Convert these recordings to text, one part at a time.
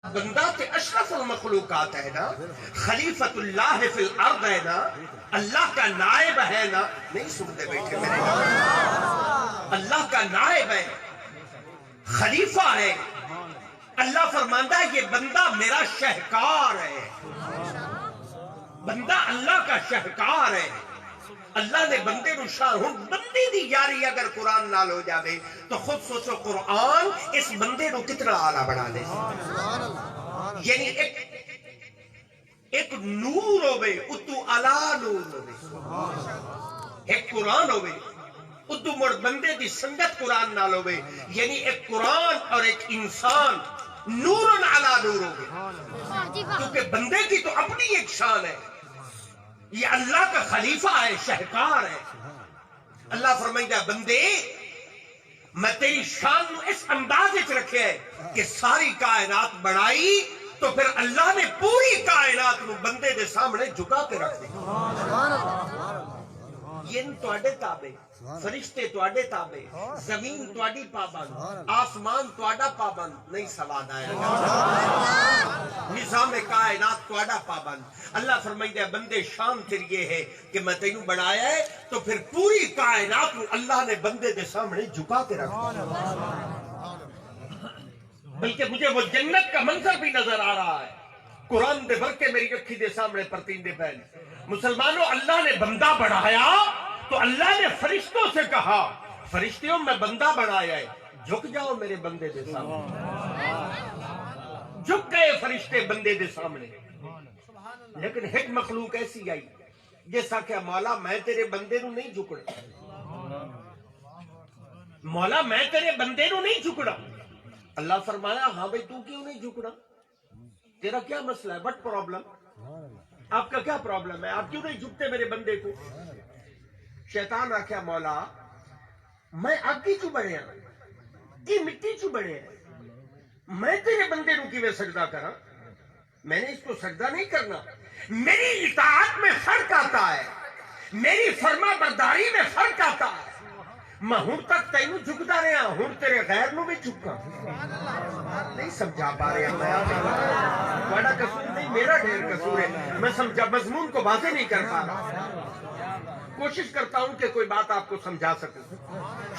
بندہ کے اشرف المخلوقات ہے نا، خلیفۃ اللہ فی الارض ہے نا، اللہ کا نائب ہے نا. نہیں سنتے بیٹھے میرے نام، اللہ کا نائب ہے، خلیفہ ہے. اللہ فرماندہ ہے یہ بندہ میرا شہکار ہے، بندہ اللہ کا شہکار ہے. اللہ نے بندے نو شان ہوں بندے دی یاری اگر قرآن نال ہو جاوے تو خود سوچو قرآن اس بندے نو کتنا اعلیٰ بنا دے. یعنی ایک نور ہوئے اتو علا نور ہوئے، ایک قرآن ہوئے اتو مڑ بندے دی سنگت قرآن نال ہوئے. یعنی ایک قرآن اور ایک انسان نور علا نور ہوئے، کیونکہ بندے کی تو اپنی ایک شان ہے. یہ اللہ کا خلیفہ ہے، شہکار ہے. اللہ فرمائیدہ بندے میں تیری شان نو اس انداز وچ رکھے ہے کہ ساری کائنات بڑھائی تو پھر اللہ نے پوری کائنات نو بندے دے سامنے جھکا کے رکھ دی. یہ تواڈے تابع، فرشتے تواڈے تابع، زمین تواڈی پابند، آسمان تواڈا پابند. نہیں سواد آیا، نظام کائنات تواڈا پابند. اللہ فرمائیدہ بندے شان تیری یہ ہے کہ میں تینوں بنایا ہے تو پھر پوری کائنات کو اللہ نے بندے دے سامنے جھکا کے رکھا. بلکہ مجھے وہ جنت کا منظر بھی نظر آ رہا ہے. قرآن دے بھر کے میری اکھی دے سامنے پرتین دے پہلے. مسلمانوں اللہ نے بندہ بڑھایا تو اللہ نے فرشتوں سے کہا فرشتوں میں بندہ بنایا ہے، جھک جاؤ میرے بندے دے سامنے. جھک گئے فرشتے بندے دے سامنے. لیکن ایک مخلوق ایسی آئی جیسا کہ مولا میں تیرے بندے نو نہیں جھکڑا، مولا میں تیرے بندے نو نہیں جھکڑا. اللہ فرمایا ہاں بھئی تو کیوں نہیں جھکڑا، تیرا کیا مسئلہ ہے، وٹ پرابلم، آپ کا کیا پرابلم ہے، آپ کیوں نہیں جھکتے میرے بندے کو. شیطان رکھیا مولا میں آگی چو بڑھے ہیں، یہ مٹی چو بڑھے ہیں، میں تیرے بندے نو کی میں سجدہ کرا، میں نے اس کو سجدہ نہیں کرنا. میری اطاعت میں فرق آتا ہے، میری فرما برداری میں فرق آتا ہے. میں ہوں تک تینوں جھکتا رہا ہوں تیرے غیر نو بھی جھکا. نہیں سمجھا پا رہے ہیں، بڑا قصور نہیں میرا ڈھیر قصور ہے. میں سمجھا مضمون کو واضح نہیں کر پا رہا، کوشش کرتا ہوں کہ کوئی بات آپ کو سمجھا سکوں.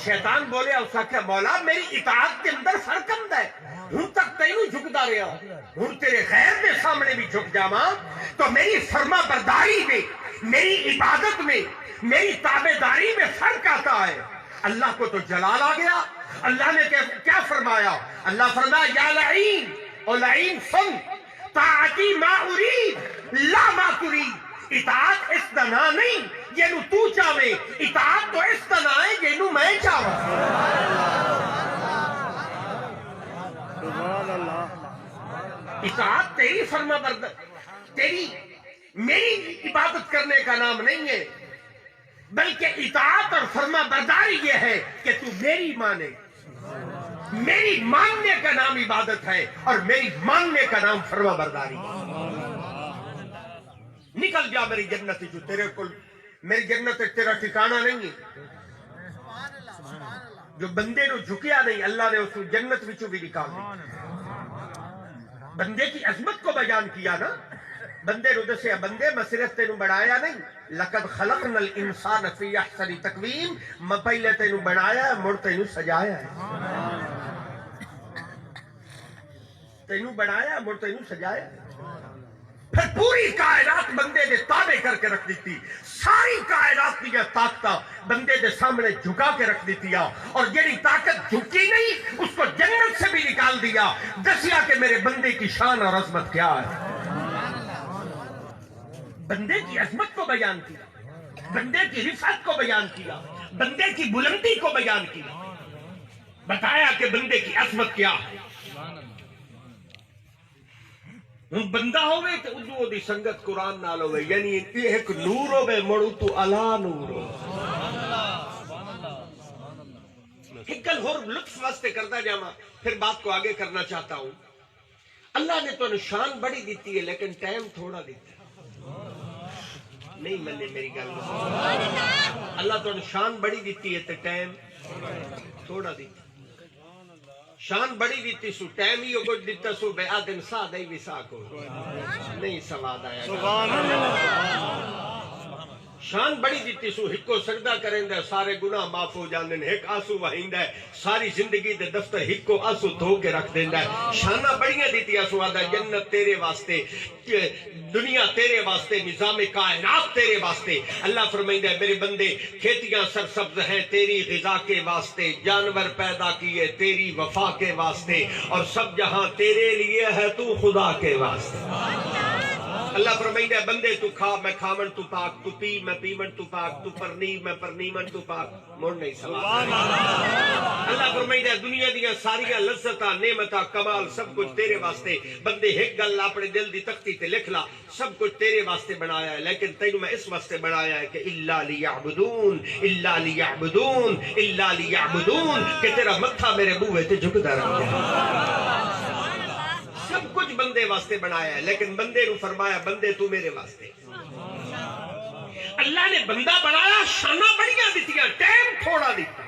شیطان بولے اسا کہ مولا میری اطاعت کے اندر فرق اندر ہے، ہوں تک تینوں جھکتا رہا ہوں تیرے غیر کے سامنے بھی جھک جاواں تو میری فرما برداری میں، میری عبادت میں، میری تابعداری میں فرق آتا ہے. اللہ کو تو جلال آ گیا. اللہ نے کیا فرمایا، اللہ فرمایا یا لعین، او لعین سن، طاعتی ما ارید لا ما ترید. اطاعت اس طرح نہیں جنو تو چاہے، اطاعت تو اس طرح ہے جنو میں چاہوں. اطاعت تیری فرما برداری، تیری میری عبادت کرنے کا نام نہیں ہے، بلکہ اطاعت اور فرما برداری یہ ہے کہ تو میری مانے. میری ماننے کا نام عبادت ہے اور میری ماننے کا نام فرما برداری. نکل جا میری جنت جو تیرے کو، میری جنت تیرا ٹھکانہ نہیں ہے. جو بندے نو جھکیا نہیں اللہ نے اس کو جنت وچوں بھی نکال دی. بندے کی عظمت کو بیان کیا نا، بندے نو دسیا بندے میں صرف تینوں بنایا نہیں، لقد خلقنا الانسان فی احسن تقویم، میں پہلے تینوں بنایا ہے مڑ تینوں سجایا ہے. تینوں بنایا ہے مڑ تینوں سجایا ہے. پھر پوری کائنات بندے دے تابع کر کے رکھ دیتی، ساری کائنات کی طاقت بندے دے سامنے جھکا کے رکھ دیتی، اور جیڑی طاقت جھکی نہیں اس کو جنت سے بھی نکال دیا. دسیا کہ میرے بندے کی شان اور عظمت کیا ہے. بندے کی عظمت کو بیان کیا، بندے کی رفعت کو بیان کیا، بندے کی بلندی کو بیان کیا، بتایا کہ بندے کی عظمت کیا ہے. ہوں بندہ ہوئے تو ادو دی سنگت قرآن نال ہوئے، یعنی ایک نور ہوئے مڑو تو علا نور ہو. ایک گل اور لطف واسطے کرتا جاواں پھر بات کو آگے کرنا چاہتا ہوں. اللہ نے تو شان بڑی دیتی ہے لیکن ٹائم تھوڑا دیتا ہے. نہیں منے میری گل، اللہ تو شان بڑی دیتی ہے تو ٹائم تھوڑا دیتا. شان بڑی دیتی سو ٹائم ہی کچھ دیتا سو بے آدم سادہ ہی وساک ہو نہیں سواد آیا سبحان اللہ شان بڑی دیتی سو ہکو سجدہ کریں دے سارے گناہ معاف ہو جاندے ایک آسو وہیندہ ہے ساری زندگی دے دفتر ہکو آسو دھو کے رکھ دیندہ ہے شانہ بڑیاں دیتی آسو آدھا جنت تیرے واسطے دنیا تیرے واسطے نظام کائنات تیرے واسطے اللہ فرمائندہ ہے میرے بندے کھیتیاں سرسبز ہیں تیری غذا کے واسطے جانور پیدا کیے تیری وفا کے واسطے اور سب جہاں تیرے لیے ہے تو خدا کے واسطے اللہ فرمائندہ ہے بندے تو کھا میں کھامن تو پاک تو پی میں پیمن تو پاک تو پرنی میں پرنیمن تو پاک مڑ نہیں سوال اللہ فرمائندہ ہے دنیا دیا ساریاں لذتاں نعمتاں کمال سب کچھ تیرے واسطے بندے ایک گل اپنے دل دی تختی تے لکھ لا سب کچھ تیرے واسطے بنایا ہے لیکن تینوں میں اس واسطے بنایا ہے کہ الا لیعبدون الا لیعبدون الا لیعبدون کہ تیرا متھا میرے بوئے تے جھکدا رہ جائے سب کچھ بندے واسطے بنایا ہے لیکن بندے نو فرمایا بندے تو میرے واسطے اللہ نے بندہ بنایا شانہ بڑیاں دیتیاں ٹائم تھوڑا دیتا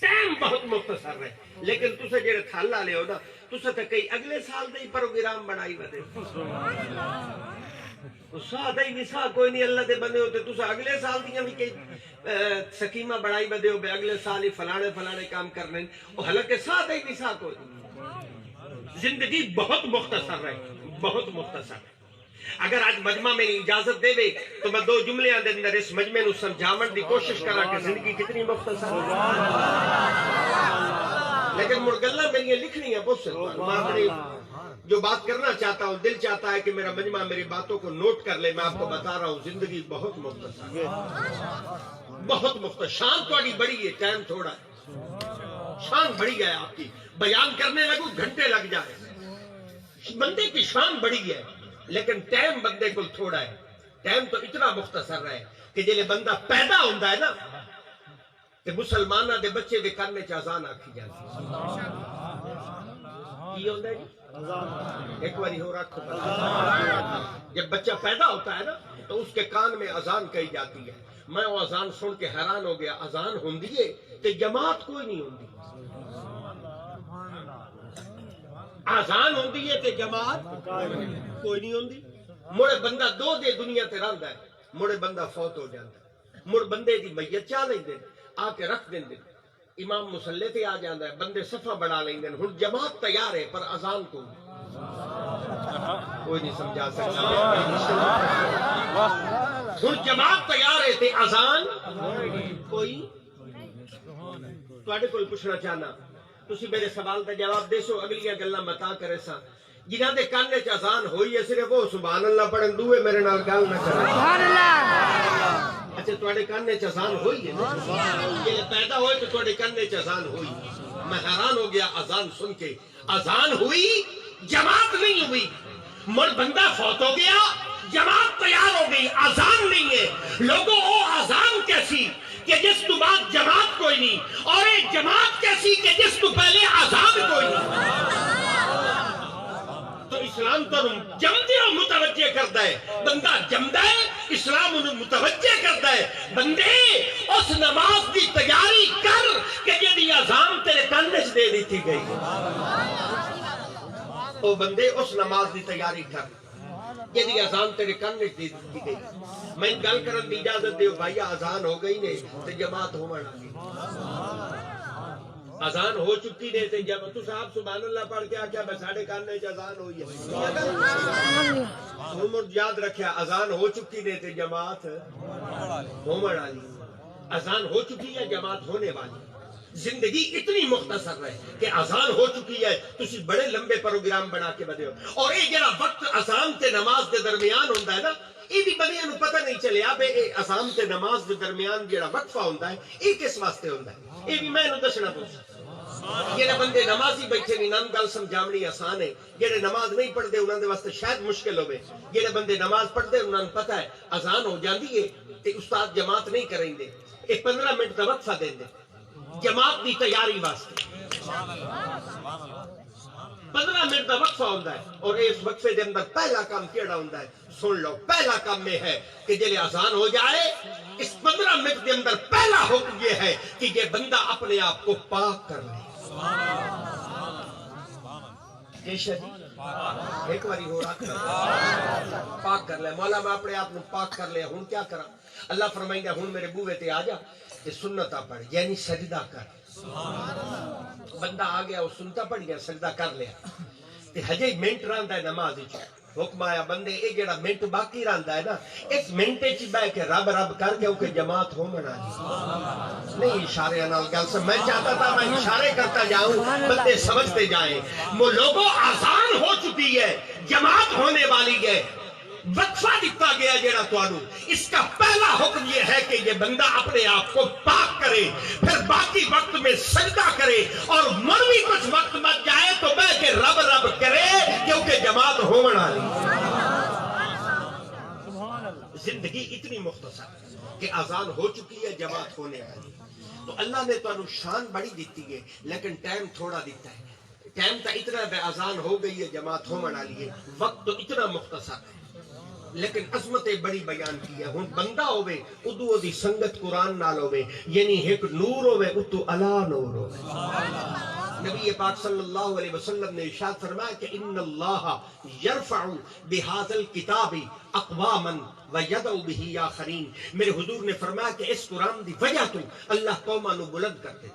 ٹائم بہت مختصر ہے لیکن تسے جڑے تھالا لے ہو نا تسے تے کئی اگلے سال دے پروگرام بنائی ودے سادہ ہی نساء کوئی نہیں اللہ دے بندے ہوتے تسے اگلے سال دیاں بھی کئی سکیمہ بڑائی ودے ہو بے اگلے سال ہی فلانے کام کرنے حالانکہ سادہ ہی نساء کوئی نہیں زندگی بہت مختصر ہے بہت مختصر ہے اگر آج مجمع میری اجازت دے تو میں دو جملے دے اندر اس مجمع نو سمجھاون دی کوشش کرا کہ زندگی کتنی مختصر ہے لیکن مرگلہ میری لکھنی ہے بہت سے میں اپنی جو بات کرنا چاہتا ہوں دل چاہتا ہے کہ میرا مجمع میری باتوں کو نوٹ کر لے میں آپ کو بتا رہا ہوں زندگی بہت مختصر ہے بہت مختصر شان تھوڑی بڑی ہے ٹائم تھوڑا ہے شان بڑی ہے آپ کی بیان کرنے لگو گھنٹے لگ جائے بندے کی شان بڑی ہے لیکن ٹائم بندے کو تھوڑا ہے ٹائم تو اتنا مختصر ہے کہ جلے بندہ پیدا ہوتا ہے نا کہ مسلمانہ دے بچے دے کرنے چا اذان آکھی جاتی یہ ہوتا ہے جی ایک باری ہو رکھو جب بچہ پیدا ہوتا ہے نا تو اس کے کان میں اذان کہی جاتی ہے میں وہ اذان سن کے حیران ہو گیا اذان ہوندی ہے تو جماعت کوئی نہیں ہوندی آزان ہوندی ہے تے جماعت کوئی نہیں ہوندی مڑے بندہ دو دے دنیا تے رہندا ہے مڑے بندہ فوت ہو جاندا ہے مڑ بندے دی میت چا لیندے آ کے رکھ دیندے امام مصلی تے آ جاندا ہے بندے صفہ بڑھا لیندے ہن جماعت تیار ہے پر اذان کوئی نہیں سمجھا سکتا ہن جماعت تیار ہے تے اذان کوئی تواڈے کول پوچھنا چاہنا تسی میرے سوال کا جواب دے سو اگلیاں گلاں متا کرے سا جنہاں دے کان وچ اذان ہوئی ہے صرف وہ سبحان اللہ پڑھن دوے میرے نال گل نہ کرے سبحان اللہ اچھا تواڈے کان وچ اذان ہوئی ہے یہ پیدا ہوئے تو تواڈے کان وچ اذان ہوئی میں حیران ہو گیا اذان سن کے اذان ہوئی جماعت نہیں ہوئی مر بندہ فوت ہو گیا جماعت تیار ہو گئی اذان نہیں ہے لوگوں او اذان کیسی کہ جس تو بعد جماعت کوئی نہیں اور ایک جماعت کیسی کہ جس تو پہلے اذان کوئی نہیں تو اسلام تو جمدے اور متوجہ کرتا ہے بندہ جمدہ ہے اسلام انہوں متوجہ کرتا ہے بندے اس نماز کی تیاری کر کہ جدی اذان تیرے کاننے سے دے دیتی گئی او بندے اس نماز کی تیاری کر جدی اذان تیرے کاننے سے دے دیتی گئی میں گل کرن دی اجازت دیو بھائی اذان ہو گئی نے تے جماعت ہو مڑا گئی اذان ہو چکی نے تے جب تو صاحب سبحان اللہ پڑھ کے آکھیا میں ساڑھے کاننے چ اذان ہوئی ہے عمر یاد رکھیا اذان ہو چکی نے تے جماعت ہو مڑا لی اذان ہو چکی ہے جماعت ہونے والی زندگی اتنی مختصر ہے کہ اذان ہو چکی ہے تسی بڑے لمبے پروگرام بنا کے بدے ہو اور یہ جڑا وقت اذان تے نماز دے درمیان ہوندا ہے نا یہ بھی بندیاں نو پتہ نہیں چلیا بے اذان تے نماز دے درمیان جڑا وقفہ ہوندا ہے یہ کس واسطے ہوندا ہے یہ بھی میں نو دسنا پوچھا جڑے بندے نمازی بیٹھے نہیں نام گل سمجھاونی آسان ہے جڑے نماز نہیں پڑھدے انہاں دے واسطے شاید مشکل ہوے جڑے بندے نماز پڑھدے انہاں نوں پتہ ہے اذان ہو جاندی ہے تے استاد جماعت نہیں کریں دے یہ 15 منٹ دا وقفہ دین دے جماعت دی تیاری واسطے 15 منٹ دا وقفہ ہوندا ہے اور اس وقفے دے اندر پہلا کام کیڑا ہوندا ہے سن لو پہلا کام یہ ہے کہ جلے اذان ہو جائے اس 15 منٹ کے اندر پہلا حکم یہ ہے کہ یہ بندہ اپنے آپ کو پاک کر لے جیشا جی ایک باری ہو رہا پاک کر لے مولا میں اپنے آپ کو پاک کر لیا ہوں کیا کرا اللہ فرمائیں گا ہوں میرے بوے تے آ جا تے سنتا پڑھ یعنی سجدہ کر بندہ آ گیا وہ سنتا پڑھ گیا سجدہ کر لیا تے ہجے منٹ رہندا ہے نماز وچ حکم آیا بندے اے جڑا منٹ باقی رہندا ہے نا اس منٹ وچ بیٹھ کے رب رب کر کے کہ جماعت ہو منا نہیں اشارے نال گل سے میں چاہتا تھا میں اشارے کرتا جاؤں بندے سمجھتے جائیں وہ لوگوں آسان ہو چکی ہے جماعت ہونے والی ہے وقفہ دیتا گیا جیڑا توانو اس کا پہلا حکم یہ ہے کہ یہ بندہ اپنے آپ کو پاک کرے پھر باقی وقت میں سجدہ کرے اور مروی کچھ وقت مت جائے تو بیٹھ کے رب رب کرے کیونکہ جماعت ہو منا لی زندگی اتنی مختصر کہ اذان ہو چکی ہے جماعت ہونے والی تو اللہ نے توانو شان بڑی دیتی ہے لیکن ٹائم تھوڑا دیتا ہے ٹائم تا اتنا بے اذان ہو گئی ہے جماعت ہو منا لی ہے وقت تو اتنا مختصر ہے لیکن عظمتیں بڑی بیان کی ہے ہن بندہ ہوئے ادو دی سنگت قرآن نال ہوئے یعنی ایک نور ہوئے اتو علا نور ہوئے نبی پاک صلی اللہ علیہ وسلم نے ارشاد فرمایا کہ ان اللہ یرفع بہذا الکتاب اقواما ویدعو بہ آخرین میرے حضور نے فرمایا کہ اس قرآن دی وجہ تو اللہ قوماں نو بلند کر دے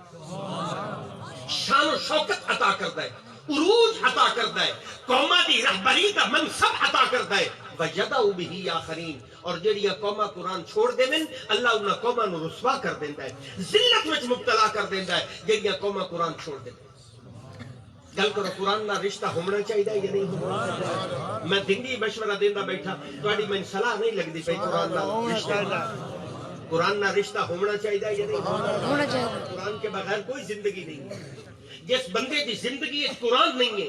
شان و شوکت عطا کرتا ہے عروج عطا کرتا ہے قوماں دی رہبری دا منصب عطا کرتا ہے وَيَدَعُ بِهِ آخَرِينَ اور جڑیاں قوماں قرآن چھوڑ دینے اللہ انہاں قوماں نو رسوا کر دیندہ ہے ذلت وچ مبتلا کر دیندہ ہے جڑیاں قوماں قرآن چھوڑ دینے گل کرو قرآن نہ رشتہ ہونا چاہیے یا نہیں ہونا چاہیے میں دنگی مشورہ دیندہ بیٹھا تو اڈی میں صلاح نہیں لگ دی پئی قرآن نہ رشتہ قرآن نہ رشتہ ہونا چاہیے یا نہیں ہونا چاہیے قرآن کے بغیر کوئی زندگی نہیں جس بندے کی زندگی اس قرآن نہیں ہے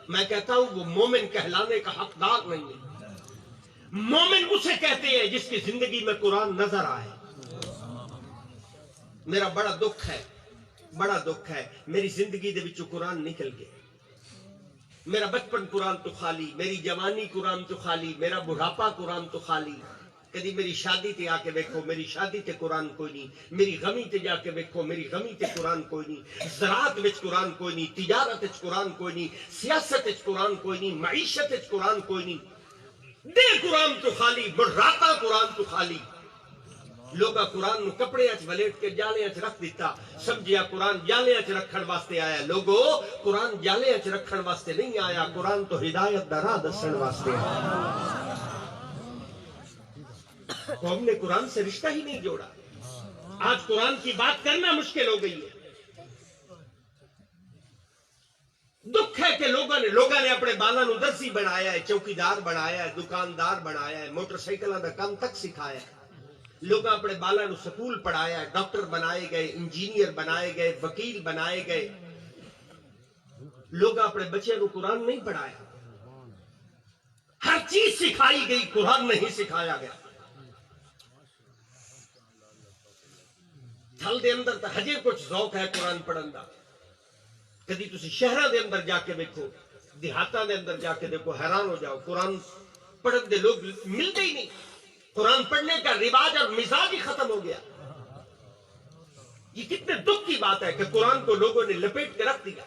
میں کہتا ہوں وہ مومن کہلانے کا حقدار نہیں ہے مومن اسے کہتے ہیں جس کی زندگی میں قرآن نظر آئے میرا بڑا دکھ ہے میری زندگی دے وچوں قرآن نکل گئے میرا بچپن قرآن تو خالی میری جوانی قرآن تو خالی میرا بڑھاپا قرآن تو خالی کدی میری شادی تے آ کے دیکھو میری شادی تے قرآن کوئی نہیں میری غمی تے جا کے دیکھو میری غمی تے قرآن کوئی نہیں زراعت وچ قرآن کوئی نہیں تجارت وچ قرآن کوئی نہیں سیاست وچ قرآن کوئی نہیں معیشت وچ قرآن کوئی نہیں دے قرآن تو خالی بڑھاتا قرآن تو خالی لوگا قرآن نو کپڑے اچ ولیٹ کے جالے اچ رکھ دیتا سمجھیا قرآن جالے اچ رکھن واسطے آیا لوگو قرآن جالے اچ رکھن واسطے نہیں آیا قرآن تو ہدایت دا راہ دسن واسطے آیا قوم نے قرآن سے رشتہ ہی نہیں جوڑا آج قرآن کی بات کرنا مشکل ہو گئی ہے دکھ ہے کہ لوگوں نے اپنے بالا نو درزی بنایا ہے چوکیدار بنایا ہے دکاندار بنایا ہے موٹر سائیکلوں کا کام تک سکھایا ہے لوگ اپنے بالا نو سکول پڑھایا ہے ڈاکٹر بنائے گئے انجینئر بنائے گئے وکیل بنائے گئے لوگ اپنے بچے نو قرآن نہیں پڑھایا ہر چیز سکھائی گئی قرآن نہیں سکھایا گیا تھل دے اندر تا ہجے کچھ ذوق ہے قرآن پڑھن دا کدی تسی شہرہ دے اندر جا کے دیکھو دیہاتاں دے اندر جا کے دیکھو حیران ہو جاؤ قرآن پڑھن دے لوگ ملتے ہی نہیں قرآن پڑھنے کا رواج اور مزاج ہی ختم ہو گیا یہ کتنے دکھ کی بات ہے کہ قرآن کو لوگوں نے لپیٹ کے رکھ دیا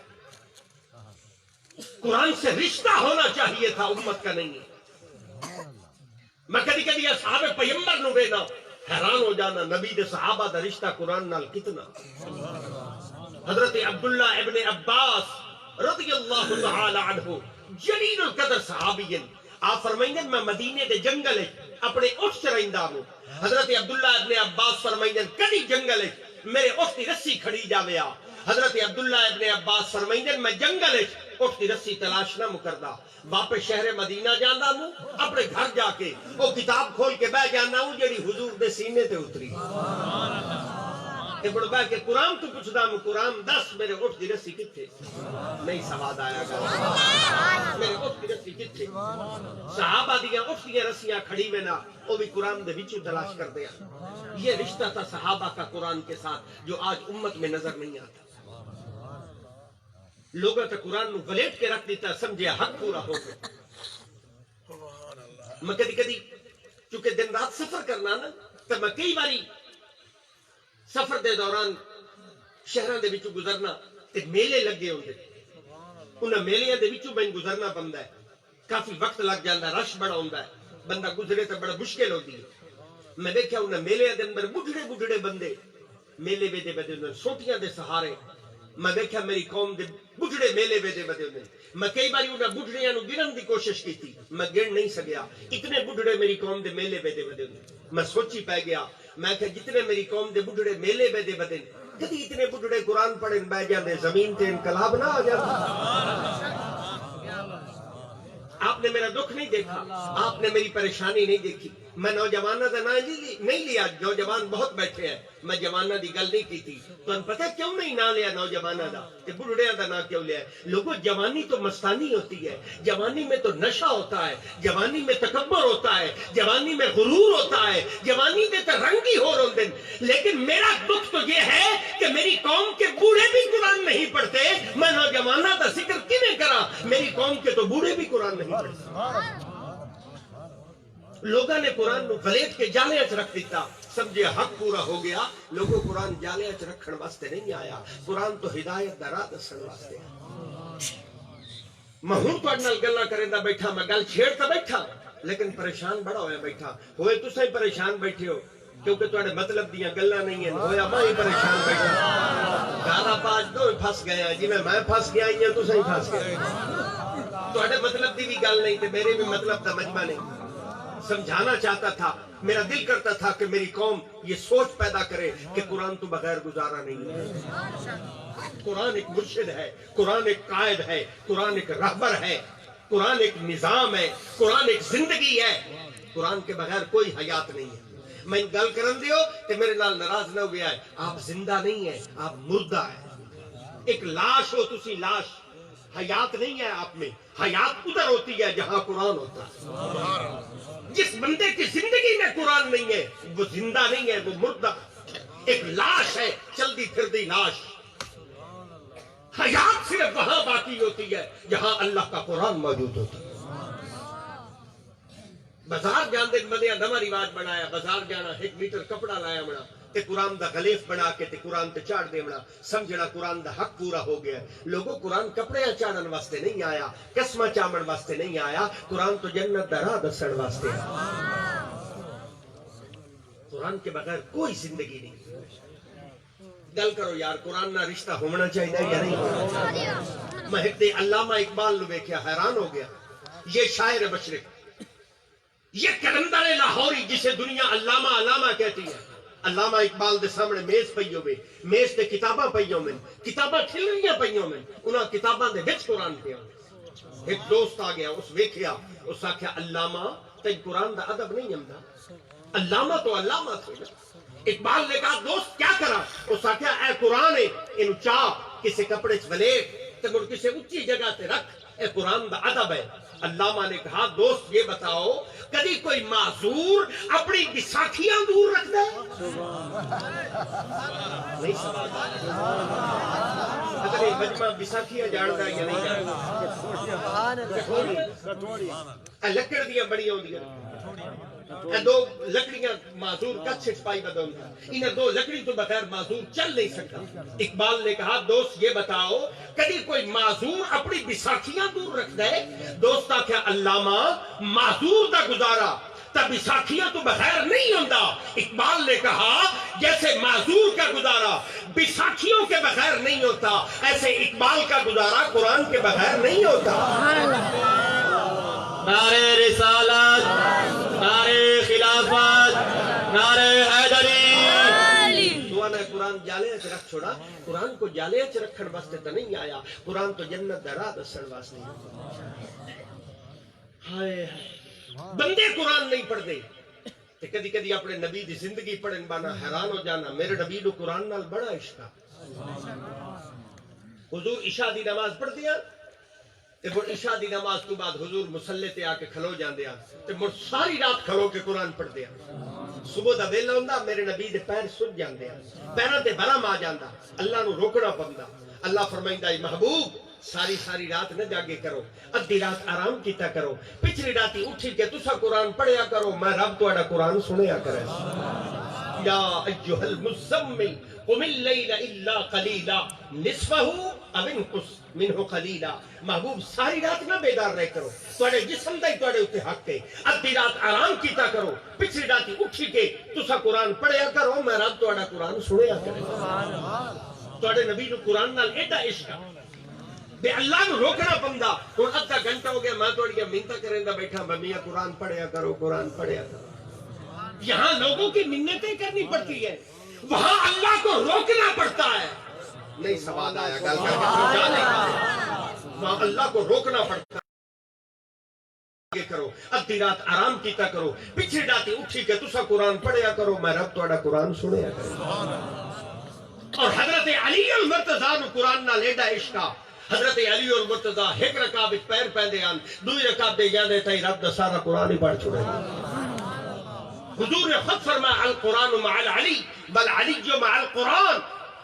قرآن سے رشتہ ہونا چاہیے تھا امت کا نہیں ہے میں کدی کدی اصحاب پیغمبر نو وینا حیران ہو جانا نبی دے صحابہ دا رشتہ قرآن نال کتنا حضرت عبداللہ ابن عباس رضی اللہ تعالی عنہ جلیل القدر صحابی آپ فرمائیں گے میں مدینے دے جنگل اپنے اٹھ رہندا ہوں حضرت عبداللہ ابن عباس فرمائیں گے کدی جنگل میرے اٹھ دی رسی کھڑی جاویا حضرت عبداللہ ابن عباس فرمائیں گے میں جنگل اٹھ دی رسی تلاش نہ مکردا واپس شہر مدینہ جانا ہوں اپنے گھر جا کے وہ کتاب کھول کے بہ جانا ہوں جیڑی حضور دے سینے تے اتری بڑھ بہ کے قرآن تو پوچھدا ہوں قرآن دس میرے اٹھ دی رسی کتھے نہیں سواد آیا گا میرے اٹھ دی رسی کتھے صحابہ دیاں اٹھ دی رسیاں کھڑی میں نہ وہ بھی قرآن دے وچوں تلاش کر دیا یہ رشتہ تھا صحابہ کا قرآن کے ساتھ جو آج امت میں نظر نہیں آتا لوگوں نے قرآن نو ولیٹ کے رکھ دیتا سمجھے حق پورا ہو گیا میں کدی کدی چونکہ دن رات سفر کرنا نا تو میں کئی باری سفر دے دوران شہراں دے وچوں گزرنا تے میلے لگے ہوندے انہاں میلیاں دے وچوں میں گزرنا پوندا ہے کافی وقت لگ جاندا رش بڑا ہوندا ہے بندہ گزرے تے بڑا مشکل ہوندی ہے میں دیکھیا انہاں میلیاں دے اندر بڈھڑے بندے میلے ویدے بدے ہوندے سوٹیاں دے سہارے میں دیکھیا میری قوم دے بڈھڑے میلے ویدے بدے ہوندے میں کئی باری انہاں بڈھڑیاں نو گنن دی کوشش کیتی میں گن نہیں سکیا اتنے بڈھڑے میری قوم دے میلے ویدے بدے ہوندے میں سوچی پے گیا میں کہ جتنے میری قوم دے بڈھڑے میلے ویدے بدے کدی اتنے بڈھڑے قرآن پڑھن بہ جاندے زمین تے انقلاب نہ آ جاتا آپ نے میرا دکھ نہیں دیکھا آپ نے میری پریشانی نہیں دیکھی میں نوجوانہ دا نام نہیں لیا نوجوان بہت بیٹھے ہیں میں جوانہ دی گل نہیں کی تھی تو ان پتہ کیوں نہیں نہ لیا نوجوانہ دا کہ بڑھڑیاں دا نام کیوں لیا لوگوں جوانی تو مستانی ہوتی ہے جوانی میں تو نشہ ہوتا ہے جوانی میں تکبر ہوتا ہے جوانی میں غرور ہوتا ہے جوانی میں تو رنگی ہو روندے لیکن میرا دکھ تو یہ ہے کہ میری قوم کے بوڑھے بھی قرآن نہیں پڑھتے میں نوجوانہ دا ذکر کیویں کراں میری قوم کے تو بوڑھے بھی قرآن نہیں پڑھتے لوگوں نے قرآن نو غلیظ کے جالے اچ رکھ دیتا سمجھے حق پورا ہو گیا لوگوں قرآن جالے اچ رکھن واسطے نہیں آیا قرآن تو ہدایت دا راہ دسن واسطے میں ہوں تہاڈے نال گلاں کریندا بیٹھا میں گل چھیڑتا بیٹھا لیکن پریشان بڑا ہویا بیٹھا ہوئے تساں ہی پریشان بیٹھے ہو کیونکہ تہاڈے مطلب دیاں گلاں نہیں ہیں ہویا میں ہی پریشان بیٹھا گالا باز دو پھس گیا جی میں پھس گیا ہی تساں ہی پھس گئے تہاڈے مطلب دی بھی گل نہیں تے میرے بھی مطلب دا مجمع نہیں سمجھانا چاہتا تھا میرا دل کرتا تھا کہ میری قوم یہ سوچ پیدا کرے کہ قرآن تو بغیر گزارا نہیں ہے قرآن ایک مرشد ہے قرآن ایک قائد ہے قرآن ایک رہبر ہے قرآن ایک نظام ہے قرآن ایک زندگی ہے قرآن کے بغیر کوئی حیات نہیں ہے میں گل کرن دیو کہ میرے نال ناراض نہ ہو گیا ہے آپ زندہ نہیں ہیں آپ مردہ ہیں ایک لاش ہو تسی لاش حیات نہیں ہے آپ میں حیات ادھر ہوتی ہے جہاں قرآن ہوتا ہے جس بندے کی زندگی میں قرآن نہیں ہے وہ زندہ نہیں ہے وہ مردہ ایک لاش ہے چلتی پھرتی لاش حیات صرف وہاں باقی ہوتی ہے جہاں اللہ کا قرآن موجود ہوتا ہے بازار جان دے بندے نواں رواج بنایا بازار جانا 1 میٹر کپڑا لایا بنا تے قرآن دا غلیف بنا کے تے قرآن تے چاڑ دے بنا سمجھنا قرآن دا حق پورا ہو گیا لوگوں قرآن کپڑے چاڑن واسطے نہیں آیا قسمہ چامن واسطے نہیں آیا قرآن تو جنت دا راہ دسن واسطے قرآن کے بغیر کوئی زندگی نہیں گل کرو یار قرآن نہ رشتہ ہونا چاہیے یا نہیں ہونا چاہیے میں ایک دے علامہ اقبال نو ویکھیا حیران ہو گیا یہ شاعر مشرق یہ کلندر لاہوری جسے دنیا علامہ علامہ کہتی ہے علامہ اقبال دے سامنے میز پئی ہوے میز تے کتاباں پئی ہوے کتاباں کھل رہیاں پئی ہوے انہاں کتاباں دے وچ قرآن پیا ایک دوست آ گیا اس ویکھیا اس آکھیا علامہ تے قرآن دا ادب نہیں آندا علامہ تو علامہ تھے نا اقبال نے کہا دوست کیا کرا اس آکھیا اے قرآن ہے اینو چاپ کسے کپڑے چ ولیٹ تے مڑ کسے اونچی جگہ تے رکھ اے قرآن دا ادب ہے علامہ نے کہا دوست یہ بتاؤ کدی کوئی معذور اپنی بساکھیاں دور رکھ دے نہیں سوال اگر یہ مجمع بساکھیاں جاندا یا نہیں جاندا لکڑ دیاں بڑی ہوندیاں دو لکڑیاں معذور کچھ چھپائی بدل انہیں 2 لکڑی تو بغیر معذور چل نہیں سکتا اقبال نے کہا دوست یہ بتاؤ کدی کوئی معذور اپنی بساکھیاں دور رکھ دے دوست آکھیا علامہ معذور دا گزارا تب بساکھیاں تو بغیر نہیں ہوندا اقبال نے کہا جیسے معذور کا گزارا بساکھیوں کے بغیر نہیں ہوتا ایسے اقبال کا گزارا قرآن کے بغیر نہیں ہوتا نعرہ رسالت نعرہ خلافت نعرہ حیدری دعا نے قرآن جالے اچ رکھ چھوڑا قرآن کو جالے اچ رکھن واسطے تو نہیں آیا قرآن تو جنت دا راہ دسن واسطے ہائے بندے قرآن نہیں پڑھتے تے کدی کدی اپنے نبی دی زندگی پڑھن بانا حیران ہو جانا میرے نبی نو قرآن نال بڑا عشق حضور عشاء دی نماز پڑھ دیا تے مڑ عشاء دی نماز تو بعد حضور مصلی تے آ کے کھلو جاندے آ تے مڑ ساری رات کھلو کے قرآن پڑھ دیا صبح دا ویلا ہوندا میرے نبی دے پیر سج جاندے آ پیراں تے بھرم آ جاندا اللہ نو روکنا پوندا اللہ فرمائندا اے محبوب ساری ساری رات نہ جاگے کرو، ادھی رات آرام کیتا کرو، پچھلی راتی اٹھی کے تسا قرآن پڑھیا کرو، میں رب تہاڈا قرآن سنیا کرے۔ یا ایھا المزمل قم اللیل الا قلیلا نصفہ او انقص منہ قلیلا۔ محبوب ساری رات نہ بیدار رہ کرو، تہاڈے جسم دا ہی تہاڈے اوتے حق ہے، ادھی رات آرام کیتا کرو، پچھلی راتی اٹھی کے تسا قرآن پڑھیا کرو، میں رب تہاڈا قرآن سنیا کرے۔ تہاڈے نبی نو قرآن نال ایڈا عشق بے اللہ نو روکنا پندا۔ ہن ادھا گھنٹہ ہو گیا میں تھوڑی منتاں کریندا بیٹھا، میاں قرآن پڑھیا کرو، قرآن پڑھیا کرو۔ یہاں لوگوں کی منتیں کرنی پڑتی ہے، وہاں اللہ کو روکنا پڑتا ہے۔ نہیں سوال آیا، گل کر کے سمجھا نہیں، وہاں اللہ کو روکنا پڑتا ہے۔ کرو ادھی رات آرام کیتا کرو، پچھلی راتی اٹھی کے تسا قرآن پڑھیا کرو، میں رب تہاڈا قرآن سنیا کرو۔ اور حضرت علی المرتضیٰ نو قرآن نال ایڈا عشق آ، حضرت علی المرتضیٰ ایک رکعت وچ پیر پیندے ہن، دوئی رکعت دے جاندے تائی رب دا سارا قرآن ہی پڑھ چھوڑے۔ حضور نے خود فرمایا القرآن مع العلی بل علی مع القرآن،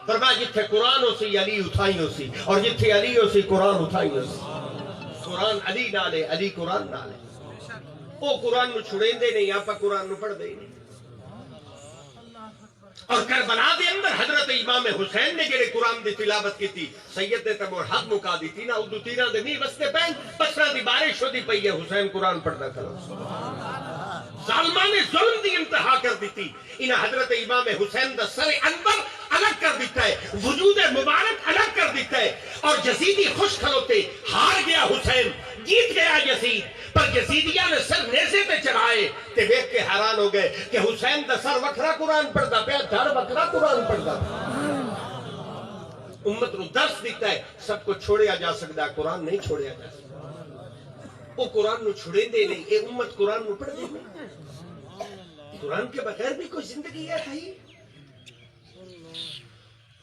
فرمایا جتھے قرآن ہو سی علی اتھائی ہو سی، اور جتھے علی ہو سی قرآن اتھائی ہو سی۔ قرآن علی نالے، علی قرآن نالے، وہ قرآن نو چھڑین دے نہیں، آپ قرآن نو پڑھ دے نہیں۔ اور کربلا دے اندر حضرت امام حسین نے جڑے قرآن دی تلاوت کی تھی، سید نے تب حد مکا دی تھی نا، ادو تیرہ دے نہیں وستے پین پسرہ دی بارش ہو دی پئی ہے، حسین قرآن پڑھتا کرو۔ ظالمان نے ظلم دی انتہا کر دیتی، انہاں حضرت امام حسین دا سر انور الگ کر دیتا ہے، وجود مبارک الگ کر دیتا ہے، اور یزیدی خوش کھلوتے، ہار گیا حسین، جیت گیا یزید، پر یزیدیاں نے سر نیزے پہ چڑھائے تے دیکھ کے حیران ہو گئے کہ حسین دا سر وکھرا قرآن پڑھتا پیا، دھڑ وکھرا قرآن پڑھتا پیا۔ امت نو درس دیتا ہے سب کو چھوڑیا جا سکتا ہے، قرآن نہیں چھوڑیا جا سکتا۔ وہ قرآن نو چھوڑیں دے نہیں، اے امت قرآن نو پڑھ دے نہیں۔ قرآن کے بغیر بھی کوئی زندگی ہے بھائی؟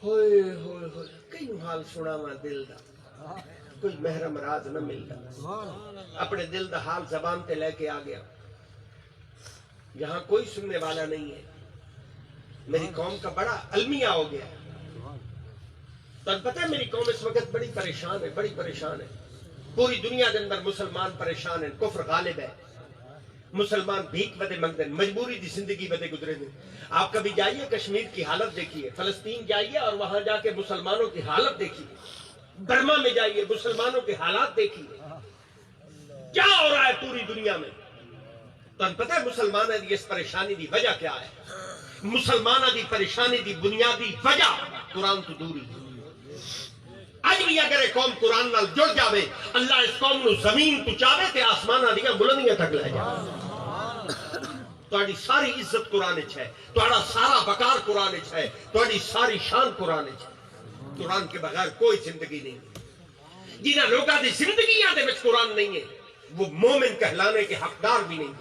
ہوئے ہوئے ہوئے کئی حال سنا میں دل دا، کوئی محرم راز نہ ملتا، اپنے دل دا حال زبان تے لے کے آ گیا، یہاں کوئی سننے والا نہیں ہے۔ میری قوم کا بڑا المیہ ہو گیا، تو پتہ ہے میری قوم اس وقت بڑی پریشان ہے، بڑی پریشان ہے۔ پوری دنیا کے اندر مسلمان پریشان ہیں، کفر غالب ہے، مسلمان بھیک بدے منگتے ہیں، مجبوری دی زندگی بدے گزرے دیں۔ آپ کبھی جائیے کشمیر کی حالت دیکھیے، فلسطین جائیے اور وہاں جا کے مسلمانوں کی حالت دیکھیے، برما میں جائیے مسلمانوں کے حالات دیکھیے، کیا ہو رہا ہے پوری دنیا میں۔ تو پتہ ہے مسلمانوں دی اس پریشانی دی وجہ کیا ہے؟ مسلمانوں دی پریشانی دی بنیادی وجہ قرآن تو دوری۔ آج بھی اگر ایک قوم قرآن نال جڑ جاوے، اللہ اس قوم نو زمین تو چاہے تے آسمانہ دیا بلندیاں تک لے جائے۔ تہاڈی ساری عزت قرآن وچ ہے، تہاڈا سارا وقار قرآن وچ ہے، تہاڈی ساری شان قرآن وچ ہے۔ قرآن کے بغیر کوئی زندگی نہیں۔ جنہاں لوگاں دی زندگیاں دے وچ قرآن نہیں ہے، وہ مومن کہلانے کے حقدار بھی نہیں۔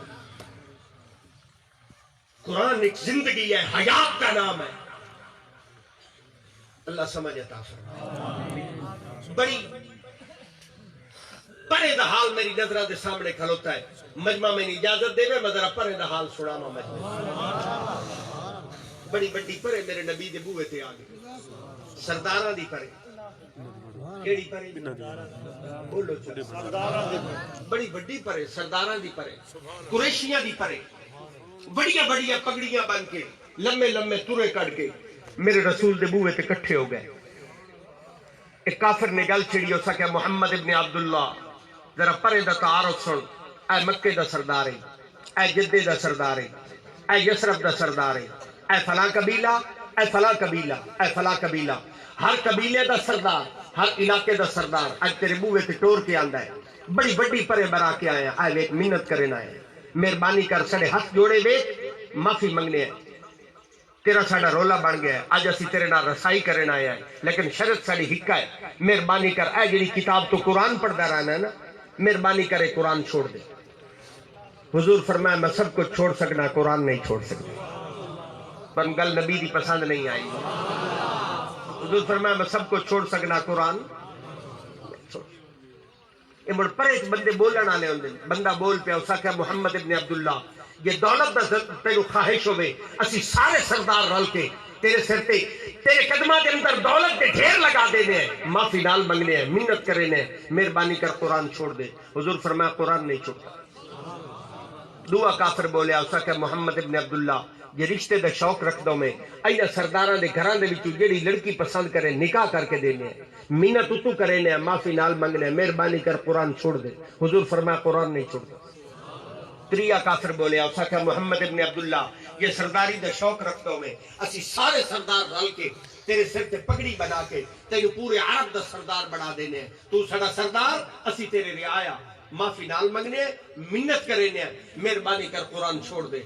قرآن ایک زندگی ہے، حیات کا نام ہے۔ اللہ سمجھ عطا فرمائے۔ بڑی پرے دا حال میری نظرہ دے سامنے کھلوتا ہے، مجمع میں اجازت دے میں ذرا پرے دا حال سناواں مجمع۔ بڑی بڑی پرے میرے نبی دے بوئے تے آ گئے، سرداراں دی پرے۔ کیڑی پرے؟ بولو سرداراں دی پرے، بڑی بڑی پرے، سرداراں دی پرے، قریشیاں دی پرے، بڑیاں بڑیاں پگڑیاں بن کے، لمے لمے تورے کٹ کے میرے رسول دے بوئے تے کٹھے ہو گئے۔ ایک کافر نے گل چھڑی ہو سکیا محمد ابن عبداللہ، ذرا پرے دا تعارف سن، اے مکے دا سردار ہے، اے جدے دا سردار ہے، اے یسرف دا سردار ہے، اے فلاں قبیلہ، اے فلاں قبیلہ، اے فلاں قبیلہ، ہر قبیلے دا سردار، ہر علاقے دا سردار اج تیرے بوئے تے ٹور کے آندا ہے، بڑی بڑی پرے برا کے آیا، اے ویک محنت کرنا ہے، مہربانی کر سڑے ہاتھ جوڑے ویک معافی منگنے ہیں، تیرا ساڑا رولا بن گیا ہے، آج اسی تیرے نال رسائی کرنے آیا ہے، لیکن شرط ساڑی ہکا ہے، مہربانی کر اے جڑی کتاب تو قرآن پڑھدا رہنا ہے نا، مہربانی کرے قرآن چھوڑ دے۔ حضور فرمایا میں سب کو چھوڑ سکنا، قرآن نہیں چھوڑ سکتا، پر گل نبی دی پسند نہیں آئی۔ حضور فرمایا میں سب کو چھوڑ سکنا، قرآن یہ مڑ پرے بندے بولن والے ہوندے، بندہ بول پیا اس آکھیا محمد ابن عبداللہ یہ دولت دا تینوں خواہش ہوئے، اسی سارے سردار رل کے تیرے سر تے تیرے قدمہ دے اندر دولت کے ڈھیر لگا دینے ہیں، معافی نال منگنے ہیں، منت کرنے ہیں، مہربانی کر قرآن چھوڑ دے. حضور فرمایا قرآن نہیں چھوڑتا. دعا کافر بولیا اسا کہ محمد ابن عبداللہ یہ رشتے دا شوق رکھ دو میں اینا سرداراں دے گھراں دے وچوں جڑی لڑکی پسند کرے نکاح کر کے دینے ہیں، منت تو کرنے ہیں، معافی نال منگنے ہیں، مہربانی کر قرآن چھوڑ دے. حضور فرمایا قرآن نہیں چھوڑتا. تریا کافر بولیا اسا کہ محمد ابن عبداللہ یہ سرداری دا شوق رکھ دو میں اسی سارے سردار رل کے تیرے سر تے پگڑی بنا کے تینو پورے عرب دا سردار بنا دینے ہیں. تو سڑا سردار اسی تیرے رعایا معافی نال منگنے منت کرنے مہربانی کر قرآن چھوڑ دے.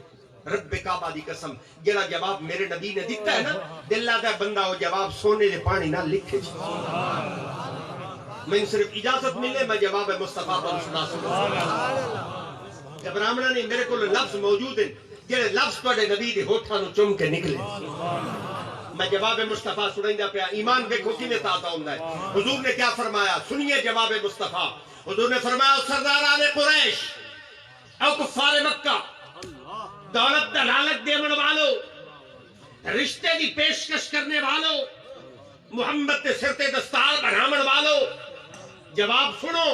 رب کعبہ دی قسم جڑا جواب میرے نبی نے دیتا ہے نا دل دا بندہ وہ جواب سونے دے پانی نہ لکھے. میں صرف اجازت ملے میں جواب مصطفیٰ کو سنا سکوں. برامنا نے میرے کو لفظ موجود ہیں جڑے لفظ تواڈے نبی دے ہوٹھاں نو چم کے نکلے. میں جواب مصطفیٰ سنائندا پیا. ایمان دیکھو کیویں تازہ ہوندا ہے. حضور نے کیا فرمایا سنیے جواب مصطفیٰ. حضور نے فرمایا سرداران قریش او کفار مکہ دولت دا لالچ دیون والو رشتے دی پیشکش کرنے والو محمد کے سر تے دستار بناون والو جواب سنو.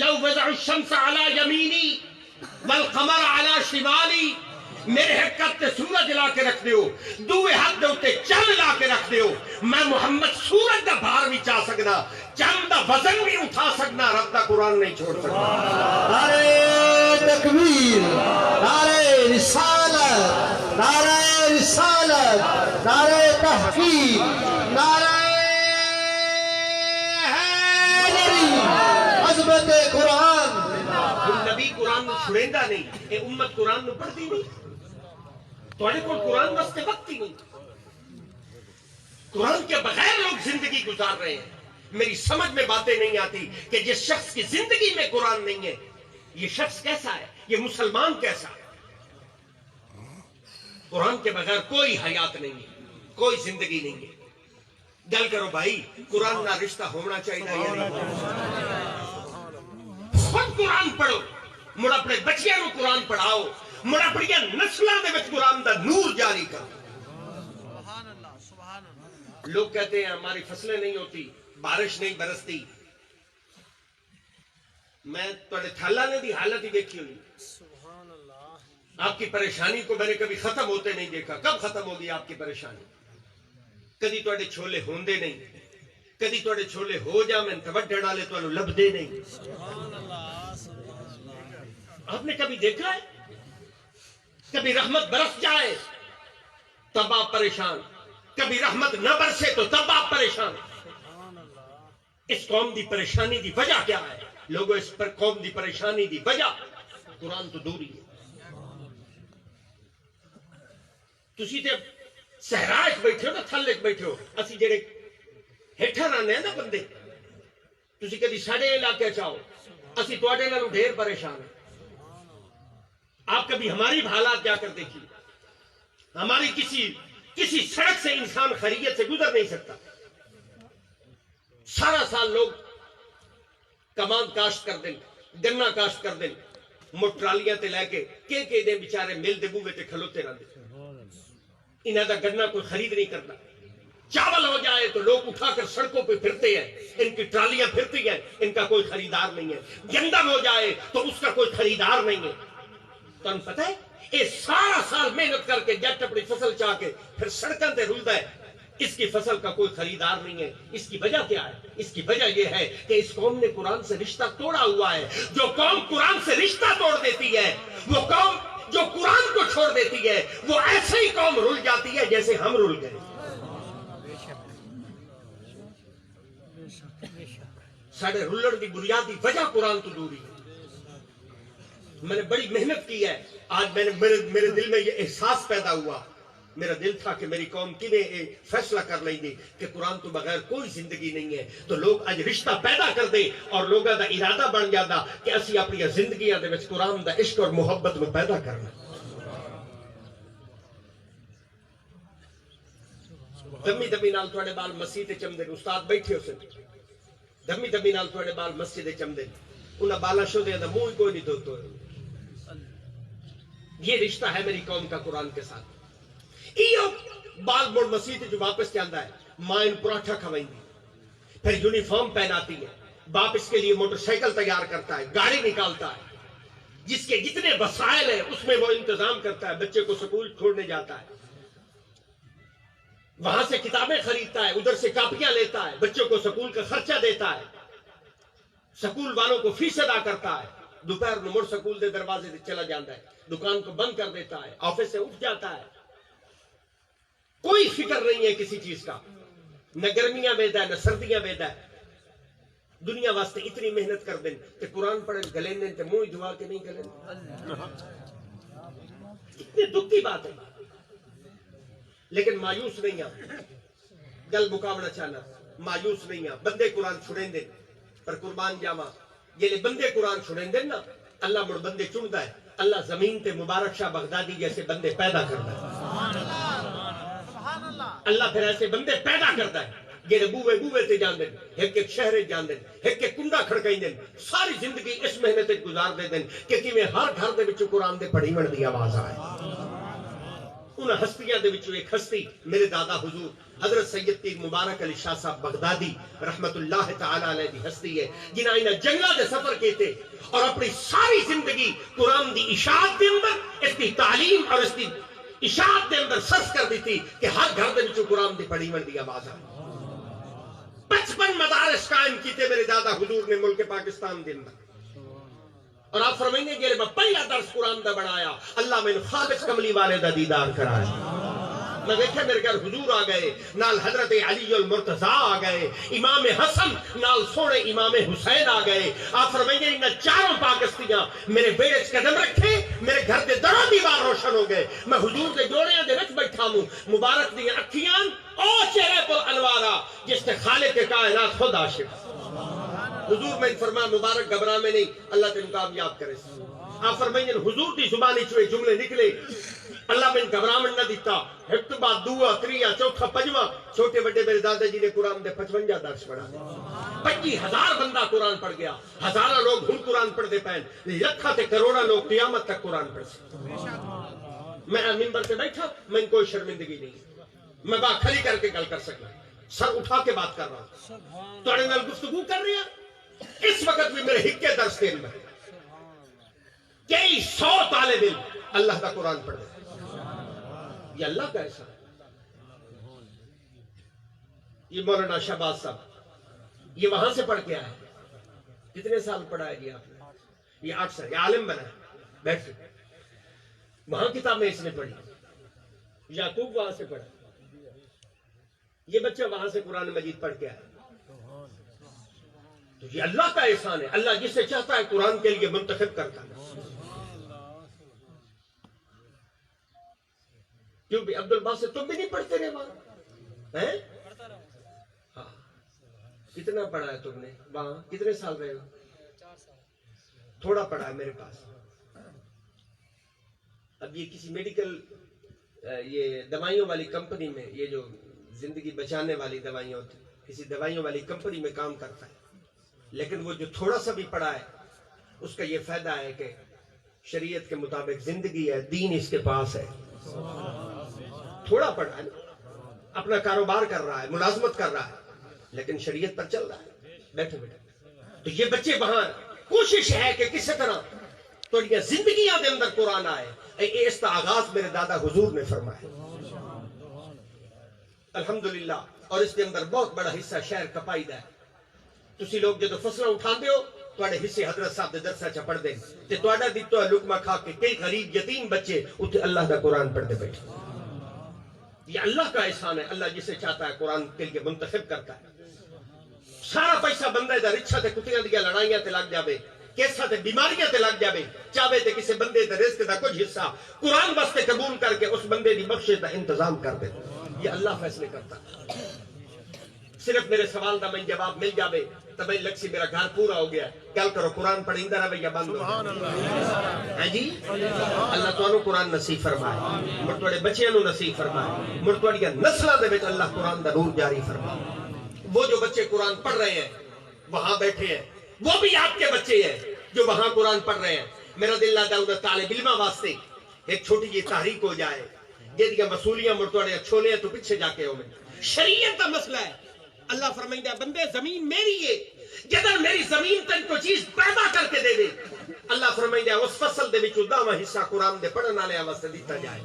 لو وضع الشمس على یمینی والقمر على شمالی میرے حقت تے سورج لا کے رکھ دیو دوے ہاتھ دے اوتے چند لا کے رکھ دیو میں محمد سورج دا بھار بھی چاہ سکنا چند دا وزن بھی اٹھا سکنا رب دا قرآن نہیں چھوڑ سکنا. نعرہ تکبیر، نعرہ رسالت، نعرہ رسالت، نعرہ تحقیق، نعرہ حیدری، عظمت قرآن. نبی قرآن نو چھڑیندا نہیں اے امت قرآن نو پڑھتی نہیں. تواڈے کول قرآن واسطے وقت ہی نہیں. قرآن کے بغیر لوگ زندگی گزار رہے ہیں. میری سمجھ میں باتیں نہیں آتی کہ جس شخص کی زندگی میں قرآن نہیں ہے یہ شخص کیسا ہے، یہ مسلمان کیسا ہے. قرآن کے بغیر کوئی حیات نہیں ہے، کوئی زندگی نہیں ہے. گل کرو بھائی قرآن نہ رشتہ ہونا چاہیے یا نہیں. خود قرآن پڑھو مڑ اپنے بچیاں نو قرآن پڑھاؤ مڑ اپنی نسلاں دے وچ قرآن دا نور جاری کرو. لوگ کہتے ہیں ہماری فصلیں نہیں ہوتی بارش نہیں برستی. میں تواڈے تھالانے دی حالت ہی دیکھی ہوئی. آپ کی پریشانی کو میں نے کبھی ختم ہوتے نہیں دیکھا. کب ختم ہوگی آپ کی پریشانی؟ کدی تواڈے چھولے ہوندے نہیں کدی تواڈے چھولے ہو جاویں تے وڈھن والے تانوں لبدے نہیں. آپ نے کبھی دیکھا ہے کبھی رحمت برس جائے تب آپ پریشان، کبھی رحمت نہ برسے تو تب آپ پریشان. اس قوم دی پریشانی دی وجہ کیا ہے؟ لوگوں اس پر قوم دی پریشانی دی وجہ قرآن تو دوری ہے. تسی تے صحرا وچ بیٹھے ہو نا تھلے وچ بیٹھے ہو. اسی جڑے ہیٹھاں رہنے ہیں نا بندے تسی کدی ساڈے علاقے چاہو اسی تواڈے نالوں ڈھیر پریشان ہیں. آپ کبھی ہماری حالات جا کر دیکھیے. ہماری کسی سڑک سے انسان خیریت سے گزر نہیں سکتا. سارا سال لوگ کمان کاشت کر دیں گنا کاشت کر دیں موٹرالیاں تے لے کے دے بیچارے مل دے بوے تے کھلوتے رہتے. انہاں دا گنا کوئی خرید نہیں کرتا. چاول ہو جائے تو لوگ اٹھا کر سڑکوں پہ پھرتے ہیں. ان کی ٹرالیاں پھرتی ہیں ان کا کوئی خریدار نہیں ہے. گندم ہو جائے تو اس کا کوئی خریدار نہیں ہے. تو ان پتہ ہے یہ سارا سال محنت کر کے جٹ اپنی فصل چاہ کے پھر سڑکوں تے رلدا ہے. اس کی فصل کا کوئی خریدار نہیں ہے. اس کی وجہ کیا ہے؟ اس کی وجہ یہ ہے کہ اس قوم نے قرآن سے رشتہ توڑا ہوا ہے. جو قوم قرآن سے رشتہ توڑ دیتی ہے وہ قوم جو قرآن کو چھوڑ دیتی ہے وہ ایسے ہی قوم رل جاتی ہے جیسے ہم رل گئے. ساڑھے رلڑ دی بنیادی وجہ قرآن تو دوری ہے. میں نے بڑی محنت کی ہے. آج میرے دل میں یہ احساس پیدا ہوا. میرا دل تھا کہ میری قوم کیویں فیصلہ کر لیں گے کہ قرآن تو بغیر کوئی زندگی نہیں ہے. تو لوگ اج رشتہ پیدا کر دے اور لوگوں دا ارادہ بن جاتا کہ اسی اپنی زندگیاں دے وچ قرآن دا عشق اور محبت میں پیدا کرنا. دمی دمی نال تواڈے بال مسجد تے چمدے. استاد بیٹھے ہو سن دمی دمی نال تواڈے بال مسجد تے چمدے. انہاں بالاں شودے دا منہ کوئی نہیں دھوتا. یہ رشتہ ہے میری قوم کا قرآن کے ساتھ. ایو بال مڑ مسیح جو واپس کے آندا ہے، ماں ان پراٹھا کھوائندی، پھر یونیفارم پہناتی ہے، باپ اس کے لیے موٹر سائیکل تیار کرتا ہے، گاڑی نکالتا ہے، جس کے جتنے وسائل ہیں اس میں وہ انتظام کرتا ہے، بچے کو سکول چھوڑنے جاتا ہے، وہاں سے کتابیں خریدتا ہے، ادھر سے کاپیاں لیتا ہے، بچوں کو سکول کا خرچہ دیتا ہے، سکول والوں کو فیس ادا کرتا ہے، دوپہر میں مڑ سکول دے دروازے سے چلا جاتا ہے، دکان کو بند کر دیتا ہے، آفس سے اٹھ جاتا ہے، کوئی فکر نہیں ہے کسی چیز کا، نہ گرمیاں ویدا ہے نہ سردیاں ویدا ہے، دنیا واسطے اتنی محنت کر دیں کہ قرآن پڑھیں گلیں دیں تے منہ دعا کے نہیں گلیں، اتنی دکھ کی بات ہے، لیکن مایوس نہیں ہاں، گل مقابلہ چاہنا مایوس نہیں ہاں، بندے قرآن چھڑیں دیں پر قربان جاوا یہ بندے قرآن چھڑیں دیں نا، اللہ مڑ بندے چنتا ہے، اللہ زمین تے مبارک شاہ بغدادی جیسے بندے پیدا کرتا ہے، اللہ پھر ایسے بندے پیدا کرتا ہے جنہیں بوے بوے تے جان دیں، ایک ایک شہر جان دیں، ایک ایک کنڈا کھڑکائی دیں، ساری زندگی اس محنت گزار دے دیں کہ کیویں ہر گھر دے وچوں قرآن دے پڑھی من دی آواز آئے۔ ان ہستیاں دے وچوں ایک ہستی میرے دادا حضور حضرت سید پیر مبارک علی شاہ صاحب بغدادی رحمت اللہ تعالی علیہ دی ہستی ہے، جنہاں انہاں جنگلاں دے سفر کیتے اور اپنی ساری زندگی قرآن دی اشاعت دے اندر، اس دی تعلیم اور اس دی اشاعت دے اندر صرف کر دیتی کہ ہر گھر دے وچوں قرآن دی پڑھی من دی آواز آئے۔ 55 مدارس قائم کیتے میرے دادا حضور نے ملک پاکستان دے اندر، اور آپ فرمائیں گے میں پہلا درس قرآن دا بنایا، اللہ میں خالص کملی والے دا دیدار کرایا، میں دیکھا میرے گھر حضور آ گئے، نال حضرت علی المرتضیٰ آ گئے، امام حسن نال سونے امام حسین آ گئے، آپ فرمائیں گے انہاں چاروں پاکستیاں میرے بیڑے چ قدم رکھے، میرے گھر دے دروں دیوار روشن ہو گئے، میں حضور دے جوڑیاں دے وچ بیٹھا ہوں، مبارک دی اکھیاں او چہرے پر انوارا جس نے خالق کائنات خود عاشق، حضور میں فرمایا مبارک گھبرا میں نہیں، اللہ تین کامیاب کرے، آپ فرمائیں حضور دی زبانی چوئے جملے نکلے، اللہ میں گھبرامن نہ دیتا، ایک تو بعد دعا تریا چوتھا پنجواں، چھوٹے بڑے میرے دادا جی نے قرآن دے 55 درس پڑھا، 25,000 بندہ قرآن پڑھ گیا، ہزارہ لوگ ہن قرآن پڑھ دے پہن، لکھا تے کروڑا لوگ قیامت تک قرآن پڑھ سکتے۔ میں منبر سے بیٹھا، میں کوئی شرمندگی نہیں، میں بات کھلی کر کے گل کر سکتا، سر اٹھا کے بات کر رہا ہوں، تو اڑے نال گفتگو کر رہے ہیں، اس وقت بھی میرے ہکے درس دین میں کئی 100 طالب علم اللہ کا قرآن پڑھ دے، یہ اللہ کا احسان ہے۔ یہ مولانا شہباز صاحب یہ وہاں سے پڑھ کے آئے، کتنے سال پڑھا ہے جی آپ نے؟ یہ 8 سال، یہ عالم بنا ہے، بیٹھ وہاں کتابیں اس نے پڑھی، یعقوب وہاں سے پڑھا، یہ بچہ وہاں سے قرآن مجید پڑھ کے آیا، تو یہ اللہ کا احسان ہے، اللہ جسے چاہتا ہے قرآن کے لیے منتخب کرتا ہے۔ کیوں بھی عبد الباسط تم بھی نہیں پڑھتے رہے وہاں ہیں؟ ہاں کتنا پڑھا ہے تم نے وہاں؟ کتنے سال رہے ہو؟ 4 سال۔ تھوڑا پڑھا ہے میرے پاس۔ اب یہ کسی میڈیکل یہ دوائیوں والی کمپنی میں، یہ جو زندگی بچانے والی دوائیاں ہوتی، کسی دوائیوں والی کمپنی میں کام کرتا ہے، لیکن وہ جو تھوڑا سا بھی پڑھا ہے اس کا یہ فائدہ ہے کہ شریعت کے مطابق زندگی ہے، دین اس کے پاس ہے، تھوڑا پڑھا ہے، اپنا کاروبار کر رہا ہے، ملازمت کر رہا ہے، لیکن شریعت پر چل رہا ہے، بیٹھے بیٹھے۔ تو یہ بچے وہاں کوشش ہے کہ کسی طرح تھوڑی زندگیاں دے اندر قرآن آئے، اس کا آغاز میرے دادا حضور نے فرمایا الحمدللہ، اور اس کے اندر بہت بڑا حصہ شہر کپائی دا ہے۔ تسی لوگ جدو فصلہ اٹھاندے ہو تواڈے حصے حضرت صاحب دے درساں چ پڑھ دیں تے تواڈا دتا لقمہ کھا کے کئی غریب یتیم بچے اتنے اللہ دا قرآن پڑھتے بیٹھے۔ یہ اللہ کا احسان ہے، اللہ جسے چاہتا ہے قرآن کے لیے منتخب کرتا ہے۔ سارا پیسہ بندے دا رچھا تے کتیاں دیا لڑائیاں تے لگ جاوے، کیسا تے بیماریاں تے لگ جاوے، چاہے تے کسی بندے دے رزق دا کچھ حصہ قرآن واسطے قبول کر کے اس بندے دی بخشش دا انتظام کر دے، یہ اللہ فیصلے کرتا ہے۔ صرف میرے سوال دا میں جواب مل جاوے تو میں لگ سی میرا گھر پورا ہو گیا۔ گل کرو قرآن پڑھیندا رہے یا بند ہو ہے جی؟ اللہ تانوں قرآن نصیب فرمائے، مڑ تواڈے بچیاں نوں نصیب فرمائے، مڑ تواڈیاں نسلاں دے وچ اللہ قرآن دا نور جاری فرمائے۔ وہ جو بچے قرآن پڑھ رہے ہیں وہاں بیٹھے ہیں، وہ بھی آپ کے بچے ہیں جو وہاں قرآن پڑھ رہے ہیں۔ میرا دل لگتا ہے طالب علماں واسطے ایک چھوٹی جی تحریک ہو جائے جہدیاں وصولیاں مڑ تواڈے چھولے تو پیچھے جا کے ہوویں شریعت دا مسئلہ ہے اللہ فرمائندا ہے بندے زمین میری ہے جدر میری زمین تن کو چیز پیدا کر کے دے دے اللہ فرمائندا ہے اس فصل دے وچوں 10واں حصہ قرآن دے پڑھن والے واسطے دیتا جائے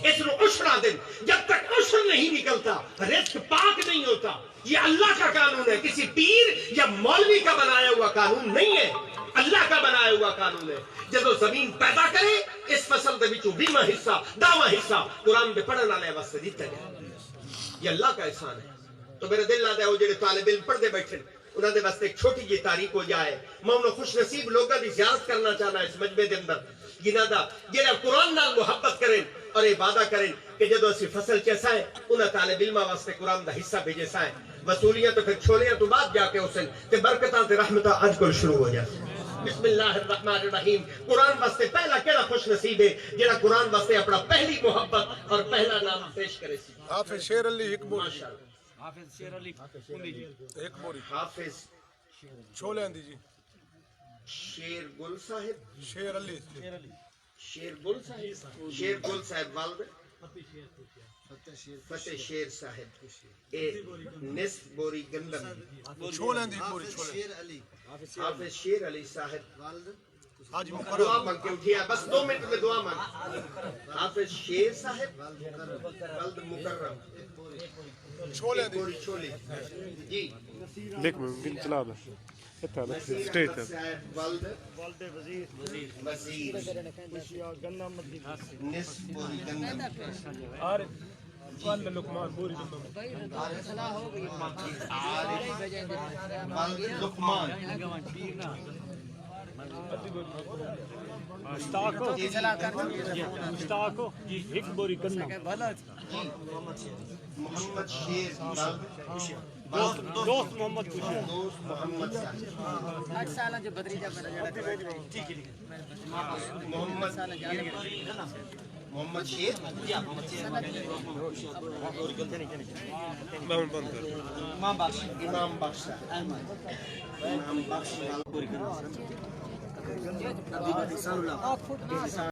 اس نو عشرہ دن جب تک عشر نہیں نکلتا رزق پاک نہیں ہوتا یہ اللہ کا قانون ہے کسی پیر یا مولوی کا بنایا ہوا قانون نہیں ہے اللہ کا بنایا ہوا قانون ہے جب زمین پیدا کرے اس فصل دے وچوں 20واں حصہ 10واں حصہ قرآن دے پڑھن والے واسطے دیتا جائے یہ اللہ کا احسان ہے تو میرے دل نہ وہ جڑے طالب علم پڑھتے بیٹھے انہوں نے واسطے ایک چھوٹی جی تاریخ ہو جائے میں انہوں خوش نصیب لوگوں کی زیارت کرنا چاہنا اس مجمع دے اندر جنہاں دا جڑا قرآن نال محبت کریں اور عبادہ کریں کہ جدو اسی فصل چیسا ہے انہاں طالب علمہ واسطے قرآن دا حصہ بھیجے سائیں وصولیاں تو پھر چھولیاں تو بعد جا کے اسن تے برکتاں تے رحمتاں اج کل شروع ہو جائے بسم اللہ الرحمن الرحیم قرآن واسطے پہلا کیڑا خوش نصیب ہے جڑا قرآن واسطے اپنا پہلی محبت اور پہلا نام پیش کرے سی حافظ شیر علی حکبوری ماشاءاللہ حافظ شیر علی حکبوری حافظ چھولے اندی جی شیر گل صاحب شیر علی شیر گل صاحب شیر گل صاحب والد فتح شیر صاحب اے نصف بوری گندم چھولے اندی حکبوری چھولے حافظ شیر علی صاحب حاجی دعا مقرر مانگ کے اٹھیا بس 2 منٹ میں دعا مانگ حافظ شیر صاحب والد مکرم چھولے اندی بوری چھولی جی ليك من تلعب حتى على ستيت صاحب والد وزیر نصف بوری گندم عارف والد لقمان بوري والد لقمان مشتاقو ایک بوری کرنا محمد شیر دوست محمد خوشی دوست محمد صاحب 8 سال جو بدری جا میرا ٹھیک ہے محمد محمد شیر امام بخش امام بخش امام بخش